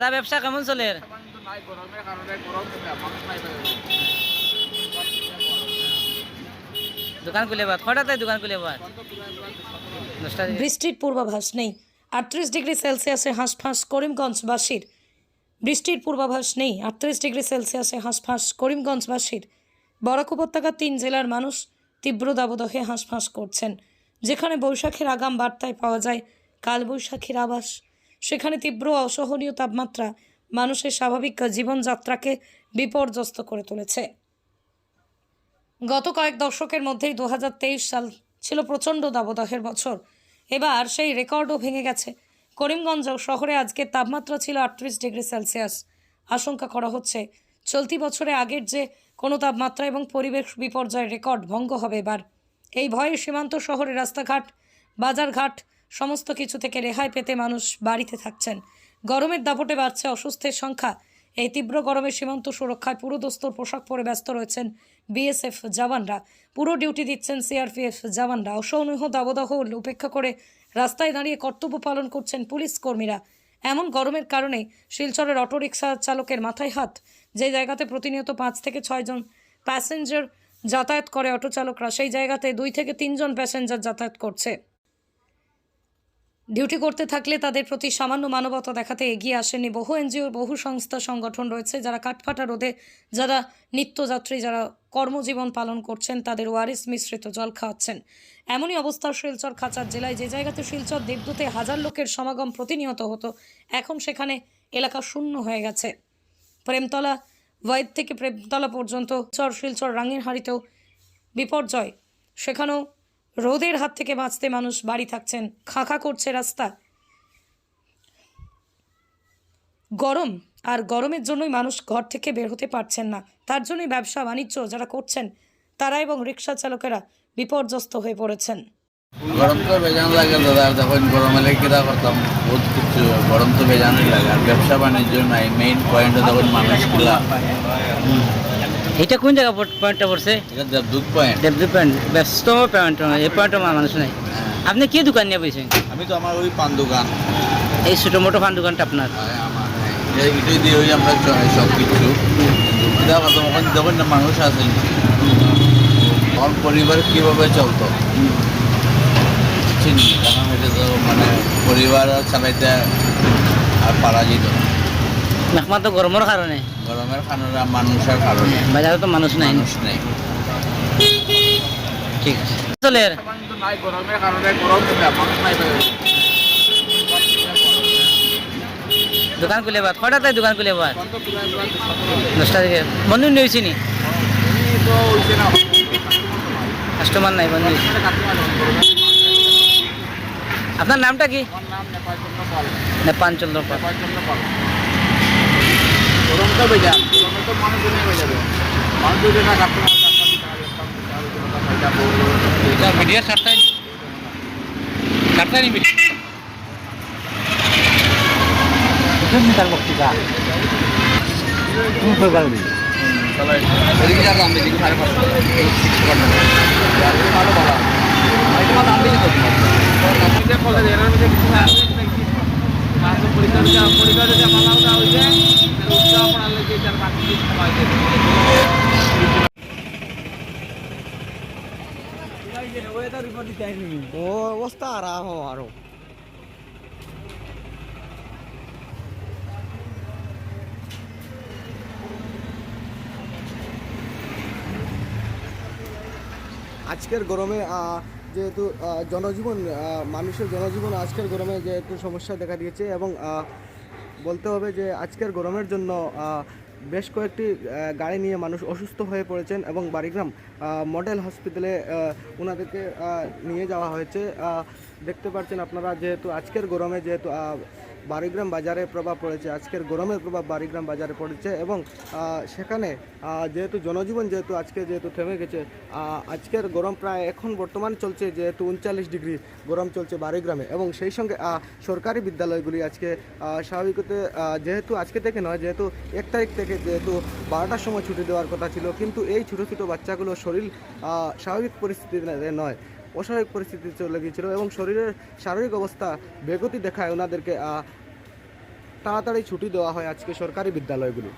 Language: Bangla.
দাদা ব্যবসা কেমন চলে? দোকান খুলে বাদ কটাতে দোকান খুলে বাদ 10টা থেকে। বৃষ্টির পূর্বাভাস নেই। 38 ডিগ্রি সেলসিয়াসে হাঁসফাঁস করিমগঞ্জবাসীর। বৃষ্টির পূর্বাভাস নেই। 38 ডিগ্রি সেলসিয়াসে হাঁসফাঁস করিমগঞ্জবাসীর। বরাক উপত্যকার 3 জেলার মানুষ তীব্র দাবদাহে হাঁসফাঁস করছেন। যেখানে বৈশাখীর আগাম বার্তায় পাওয়া যায় কালবৈশাখীর আভাস, সেখানে তীব্র অসহনীয় তাপমাত্রা মানুষের স্বাভাবিক জীবনযাত্রাকে বিপর্যস্ত করে তুলেছে। গত কয়েক দশকের মধ্যেই 2023 সাল ছিল প্রচণ্ড দাবদাহের বছর। এবার সেই রেকর্ডও ভেঙে গেছে। করিমগঞ্জ শহরে আজকের তাপমাত্রা ছিল 38 ডিগ্রি সেলসিয়াস। আশঙ্কা করা হচ্ছে চলতি বছরে আগের যে কোনো তাপমাত্রা এবং পরিবেশ বিপর্যয়ের রেকর্ড ভঙ্গ হবে এবার। এই ভয়ে সীমান্ত শহরের রাস্তাঘাট, বাজারঘাট সমস্ত কিছু থেকে রেহাই পেতে মানুষ বাড়িতে থাকছেন। গরমের দাপটে বাড়ছে অসুস্থের সংখ্যা। এই তীব্র গরমে সীমান্ত সুরক্ষায় পুরোদস্তুর পোশাক পরে ব্যস্ত রয়েছেন বিএসএফ জওয়ানরা। পুরো ডিউটি দিচ্ছেন সিআরপিএফ জওয়ানরা। অসহনীয় দাবদাহ উপেক্ষা করে রাস্তায় দাঁড়িয়ে কর্তব্য পালন করছেন পুলিশ কর্মীরা। এমন গরমের কারণে শিলচরের অটোরিকশা চালকের মাথায় হাত। যে জায়গাতে প্রতিনিয়ত 5 থেকে 6 জন প্যাসেঞ্জার যাতায়াত করে অটো চালকরা, সেই জায়গাতে 2 থেকে 3 জন প্যাসেঞ্জার যাতায়াত করছে। ডিউটি করতে থাকলে তাদের প্রতি সামান্য মানবতা দেখাতে এগিয়ে আসেনি বহু এনজিও, বহু সংস্থা সংগঠন রয়েছে যারা কাঠফাটা রোদে, যারা নিত্যযাত্রী, যারা কর্মজীবন পালন করছেন, তাদের ওয়ারিস মিশ্রিত জল খাওয়াচ্ছেন। এমনই অবস্থা শিলচর খাঁচার জেলায়। যে জায়গাতে শিলচর দেবদূতে হাজার লোকের সমাগম প্রতিনিয়ত হতো, এখন সেখানে এলাকা শূন্য হয়ে গেছে। প্রেমতলা ওয়াইদ থেকে প্রেমতলা পর্যন্ত শিলচর রাঙ্গিরহাড়িতেও বিপর্যয়। সেখানেও রোদের হাত থেকে বাঁচতে মানুষ বাড়ি থাকছেন। খাঁখা করছে রাস্তা। গরম আর গরমের জন্যই মানুষ ঘর থেকে বের হতে পারছেন না। তার জন্যই ব্যবসা বাণিজ্য যারা করছেন তারা এবং রিক্সা চালকেরা বিপর্যস্ত হয়ে পড়েছেন। গরম তো বেজান লাগে দাদা, তখন গরম হলে কিরা করতাম, বহুত কিছু গরম তো বেজানই লাগে। আর ব্যবসা বাণিজ্য নাই, মেইন পয়েন্টে তখন মানুষগুলা। এটা কোন জায়গা পয়েন্টটা পড়ছে? এটা দেবদূত পয়েন্ট। দেবদূত পয়েন্ট ব্যস্ত পয়েন্ট, এই পয়েন্টে মানুষ নাই। আপনি কি দোকান নিয়ে বসেছেন? আমি তো আমার ওই পান দোকান, এই ছোটো মোটো পান দোকানটা আপনার? আমার এটাই দিয়ে ওই আমরা সব কিছু কিরা করতাম। ওখানে যখন মানুষ আছে, আমার পরিবার কীভাবে চলতো চিনি, কারণ এটা তো মানে পরিবার চালাইতে আর পারা যেত না। একমাত্র গরমের কারণে, গরমের কারণে, মানুষের কারণে। বাজারে তো মানুষ নাই। মানুষ নেই। ঠিক আছে চলে। গরমের কারণে গরম মানুষ নাই। দোকান খুলে বাদ কটাতে দোকান খুলে বাদ 10টা থেকে। বন্ধু নিয়েছি নি? কাস্টমার নাই, বন্ধু। আপনার নামটা কি? নেপাল চন্দ্র পাল। গরমটা বেজা, গরমে তো মানুষ বেজে যাবে। মানুষ যদি না কাটতে মিডিয়া সারটাই নি তার বক্তৃতা এদিকে যাবো আমি, এদিকে 5:30 ভালো বলা দাম বেশি করছি। অবস্থা আরাম আরো আজকের গরমে যেহেতু জনজীবন, মানুষের জনজীবন আজকের গরমে যে একটু সমস্যা দেখা দিয়েছে এবং বলতে হবে যে আজকের গরমের জন্য বেশ কয়েকটি গাড়ি নিয়ে মানুষ অসুস্থ হয়ে পড়েছেন এবং বাড়িগ্রাম মডেল হসপিটালে ওনাদেরকে নিয়ে যাওয়া হয়েছে। দেখতে পাচ্ছেন আপনারা, যেহেতু আজকের গরমে যেহেতু বাড়িগ্রাম বাজারে প্রভাব পড়েছে, আজকের গরমের প্রভাব বাড়িগ্রাম বাজারে পড়েছে এবং সেখানে যেহেতু জনজীবন যেহেতু আজকে যেহেতু থেমে গেছে, আজকের গরম প্রায় এখন বর্তমান চলছে যেহেতু 39 ডিগ্রি গরম চলছে বাড়িগ্রামে এবং সেই সঙ্গে সরকারি বিদ্যালয়গুলি আজকে স্বাভাবিকতে যেহেতু আজকে থেকে নয়, যেহেতু 1 তারিখ থেকে যেহেতু 12টার সময় ছুটি দেওয়ার কথা ছিল, কিন্তু এই ছোটো ছোটো বাচ্চাগুলোর শরীর স্বাভাবিক পরিস্থিতিতে নয়, অস্বাভাবিক পরিস্থিতি চলে গিয়েছিল এবং শরীরের শারীরিক অবস্থা বেগতি দেখায় ওনাদেরকে তাড়াতাড়ি ছুটি দেওয়া হয় আজকে সরকারি বিদ্যালয়গুলি।